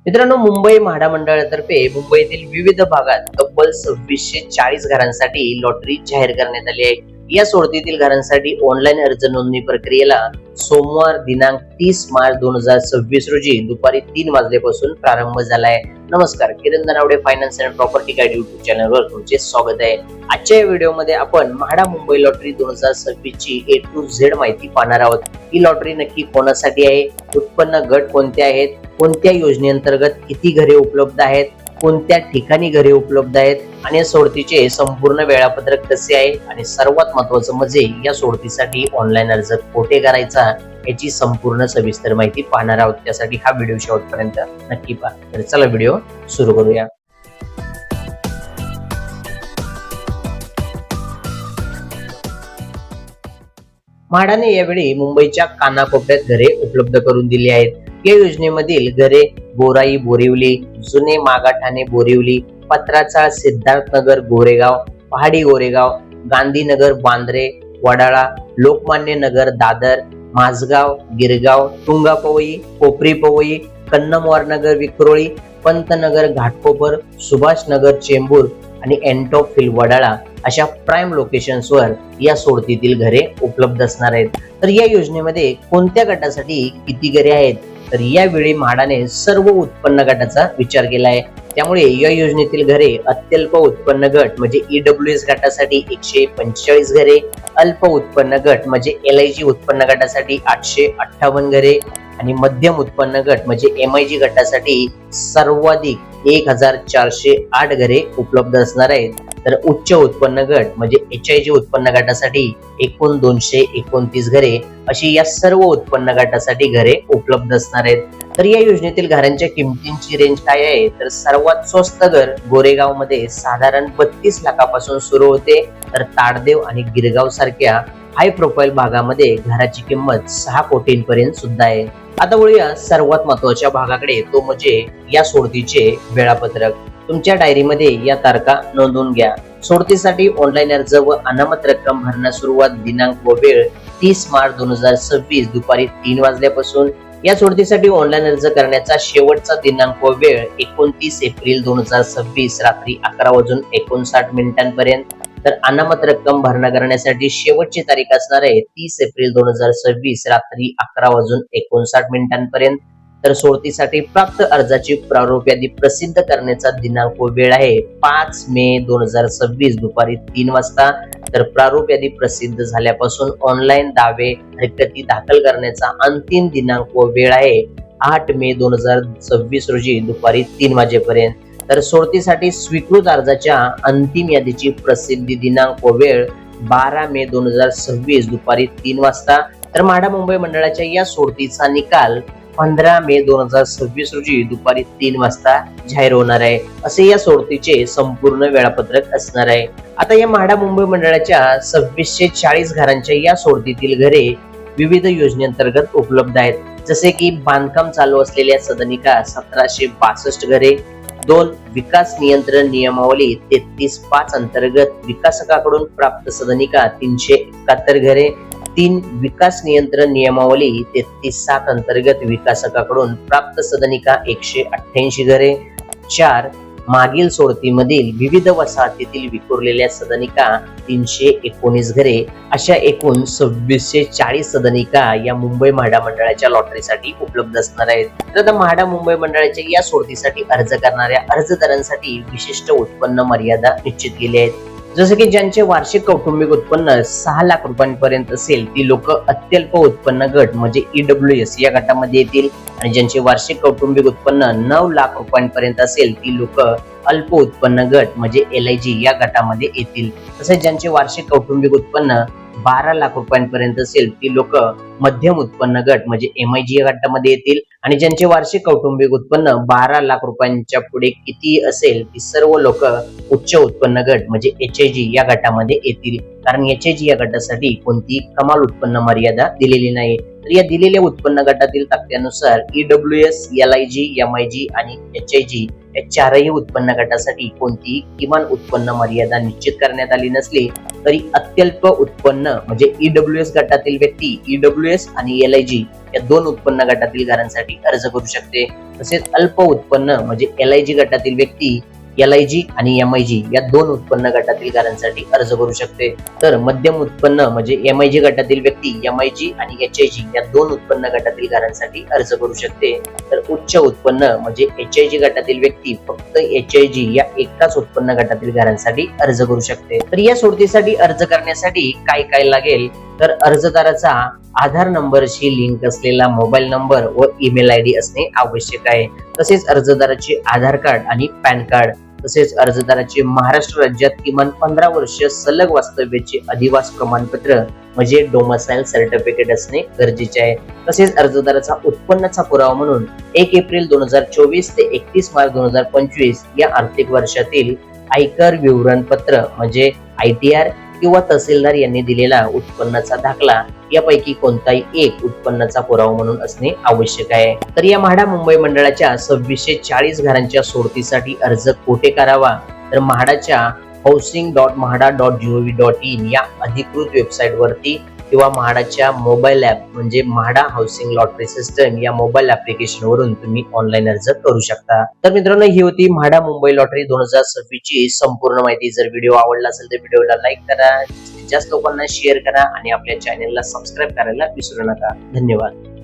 मित्रांनो, मुंबई म्हाडा मंडळातर्फे मुंबईतील विविध भागात तब्बल 2640 घरांसाठी लॉटरी जाहीर करण्यात आली आहे. या सोडतीतील घरांसाठी ऑनलाईन अर्ज नोंदणी प्रक्रियेला सोमवार दिनांक 30 मार्च 2026 रोजी दुपारी 3 वाजल्यापासून प्रारंभ झाला आहे. नमस्कार, Kiran Danawade finance and property guide YouTube चॅनलवर तुमचे स्वागत आहे. आजच्या या व्हिडिओमध्ये आपण म्हाडा मुंबई लॉटरी 2026 ची A to Z माहिती पाहणार आहोत. ही लॉटरी नक्की कोणासाठी आहे, उत्पन्न गट कोणते आहेत, कोणत्या योजनेअंतर्गत किती घरे उपलब्ध आहेत, कोणत्या ठिकाणी घरे उपलब्ध आहेत आणि या सोडतीचे संपूर्ण वेळापत्रक कसे आहे आणि सर्वात महत्त्वाचं म्हणजे या सोडतीसाठी ऑनलाईन अर्ज कोठे करायचा याची संपूर्ण सविस्तर माहिती पाहणार आहोत. त्यासाठी हा व्हिडिओ शेवटपर्यंत नक्की पहा. तर चला व्हिडिओ सुरू करूया. म्हाडाने यावेळी मुंबईच्या कानाकोपऱ्यात घरे उपलब्ध करून दिली आहेत. या योजनेमधील घरे बोराई बोरिवली, जुने मागाठाणे बोरिवली, पत्राचाळ सिद्धार्थनगर गोरेगाव, पहाडी गोरेगाव, गांधीनगर बांद्रे वडाळा, लोकमान्य नगर दादर, माझगाव गिरगाव, तुंगापवई, कोपरी पवई, कन्नमवार नगर विक्रोळी, पंतनगर घाटकोपर, सुभाषनगर चेंबूर आणि एनटॉप हिल वडाळा अशा प्राईम लोकेशन्सवर या सोडतीतील घरे उपलब्ध असणार आहेत. तर या योजनेमध्ये कोणत्या गटासाठी किती घरे आहेत, तर यावेळी म्हाडाने सर्व उत्पन्न गटाचा विचार केला आहे. त्यामुळे या योजनेतील घरे अत्यल्प उत्पन्न गट म्हणजे EWS गटासाठी 145 घरे, अल्प उत्पन्न गट म्हणजे LIG उत्पन्न गटासाठी 858 घरे आणि मध्यम उत्पन्न गट म्हणजे MIG गटासाठी सर्वाधिक 1408 घरे उपलब्ध असणार आहेत. तर उच्च उत्पन्न गट म्हणजे HIG उत्पन्न गटासाठी एकूण 229 घरे अशी या सर्व उत्पन्न गटासाठी घरे उपलब्ध असणार आहेत. तर या योजनेतील घरांच्या किमतींची रेंज काय आहे, तर सर्वात स्वस्त घर गोरेगाव मध्ये साधारण 32 लाखापासून सुरू होते. तर ताडदेव आणि गिरगाव सारख्या हाय प्रोफाईल भागामध्ये घराची किंमत 6 कोटींपर्यंत सुद्धा आहे. आता वळूया सर्वात महत्वाच्या भागाकडे, तो म्हणजे या सोडतीचे वेळापत्रक. तुमच्या डायरीमध्ये या तारखा नोंदवून घ्या. सोडतीसाठी ऑनलाईन अर्ज व अनामत रक्कम भरण्यास सुरुवात दिनांक व वेळ 30 मार्च 2026 दुपारी 3 वाजल्यापासून. या सोडतीसाठी ऑनलाईन अर्ज करण्याचा शेवटचा दिनांक व वेळ 29 एप्रिल 2026 रात्री 11:59 पर्यंत. तर अनामत रक्कम भरणा करण्यासाठी शेवटची तारीख असणार आहे 30 एप्रिल 2026 रात्री 11:59 पर्यंत. तर सोडतीसाठी प्राप्त अर्जाची प्रारूप यादी प्रसिद्ध करण्याचा दिनांक व वेळ आहे 5 मे 2026 दुपारी 3 वाजता. तर प्रारूप यादी प्रसिद्ध झाल्यापासून ऑनलाईन दावे हरकती दाखल करण्याचा अंतिम दिनांक व वेळ आहे 8 मे 2026 रोजी दुपारी 3 वाजेपर्यंत. तर सोडतीसाठी स्वीकृत अर्जाच्या अंतिम यादीची प्रसिद्धी दिनांक व वेळ 12 मे 2026 दुपारी 3 वाजता. तर म्हाडा मुंबई मंडळाच्या या सोडतीचा निकाल 15 मे 2026 रोजी दुपारी 3 वाजता जाहीर होणार आहे. असे या सोडतीचे संपूर्ण वेळापत्रक असणार आहे. आता या म्हाडा मुंबई मंडळाच्या 2640 घरांच्या या सोडतीतील घरे विविध योजनेअंतर्गत उपलब्ध आहेत. जसे की बांधकाम चालू असलेल्या सदनिका 1762 घरे, 2 विकास नियंत्रण नियमावली 33.5 अंतर्गत विकासकाकडून प्राप्त सदनिका 371 घरे, 3 विकास नियंत्रण नियमावली 33.7 अंतर्गत विकासकाकडून प्राप्त सदनिका 188 घरे, 4 मागील सोडतीमधील विविध वसाहतीतील विखुरलेल्या सदनिका 319 घरे अशा एकूण 2640 सदनिका या मुंबई म्हाडा मंडळाच्या लॉटरीसाठी उपलब्ध असणार आहेत. तर आता म्हाडा मुंबई मंडळाच्या या सोडतीसाठी अर्ज करणाऱ्या अर्जदारांसाठी विशिष्ट उत्पन्न मर्यादा निश्चित केली आहेत. जसं की ज्यांचे वार्षिक कौटुंबिक उत्पन्न 6 लाख रुपयांपर्यंत असेल ती लोक अत्यल्प उत्पन्न गट म्हणजे EWS या गटामध्ये येतील आणि ज्यांचे वार्षिक कौटुंबिक उत्पन्न 9 लाख रुपयांपर्यंत असेल ती लोक अल्प उत्पन्न गट म्हणजे LIG या गटामध्ये येतील. तसेच ज्यांचे वार्षिक कौटुंबिक उत्पन्न 12 लाख रुपयांपर्यंत असेल ती लोक मध्यम उत्पन्न गट म्हणजे MIG या गटामध्ये येतील आणि ज्यांचे वार्षिक कौटुंबिक उत्पन्न 12 लाख रुपयांच्या पुढे किती असेल ती सर्व लोक उच्च उत्पन्न गट म्हणजे HIG या गटामध्ये येतील. कारण HIG या गटासाठी कोणती कमाल उत्पन्न मर्यादा दिलेली नाही. तर या दिलेल्या उत्पन्न गटातील तक्त्यानुसार EWS, LIG, MIG आणि HIG या चारही उत्पन्न गटासाठी कोणतीही किमान उत्पन्न मर्यादा निश्चित करण्यात आली नसली तरी अत्यल्प उत्पन्न म्हणजे EWS गटातील व्यक्ती EWS आणि LIG या दोन उत्पन्न गटातील घरांसाठी अर्ज करू शकते. तसेच अल्प उत्पन्न म्हणजे LIG गटातील व्यक्ती LIG आणि MIG या दोन उत्पन्न गटातील घरांसाठी अर्ज करू शकते. तर मध्यम उत्पन्न म्हणजे MIG गटातील व्यक्ती MIG आणि HIG या दोन उत्पन्न गटातील घरांसाठी अर्ज करू शकते. तर उच्च उत्पन्न म्हणजे HIG गटातील व्यक्ती फक्त HIG या एकाच उत्पन्न गटातील घरांसाठी अर्ज करू शकते. तर या सोडतीसाठी अर्ज करण्यासाठी काय काय लागेल तर अर्जदाराचा आधार नंबरशी लिंक असलेला मोबाईल नंबर व ईमेल ID असणे आवश्यक आहे. तसेच अर्जदाराचे आधार कार्ड आणि पॅन कार्ड तसेच अर्जदाराचे महाराष्ट्र राज्यात किमान 15 वर्ष सलग वास्तव्याचे अधिवास प्रमाणपत्र म्हणजे डोमिसाइल सर्टिफिकेट असणे गरजेचे आहे. तसेच अर्जदाराचा उत्पन्नाचा पुरावा म्हणून 1 एप्रिल 2024 ते 31 मार्च 2025 या आर्थिक वर्षातील आयकर विवरणपत्र म्हणजे ITR किंवा तहसीलदार यांनी दिलेला उत्पन्नाचा दाखला यापैकी कोणताही एक उत्पन्नाचा पुरावा म्हणून असणे आवश्यक आहे. तर या म्हाडा मुंबई मंडळाच्या 2640 घरांच्या सोडतीसाठी अर्ज कोठे करावा तर म्हाडाच्या housing.mahada.gov.in या अधिकृत वेबसाईट वरती किंवा म्हाडाच्या मोबाईल ऍप म्हणजे म्हाडा हाऊसिंग लॉटरी सिस्टम या मोबाईल ऍप्लिकेशन वरून तुम्ही ऑनलाईन अर्ज करू शकता. तर मित्रांनो ही होती म्हाडा मुंबई लॉटरी 2026 ची संपूर्ण माहिती. जर व्हिडिओ आवडला असेल तर व्हिडिओला लाईक करा, जास्त लोकांना शेअर करा आणि आपल्या चॅनलला सबस्क्राईब करायला विसरू नका. धन्यवाद.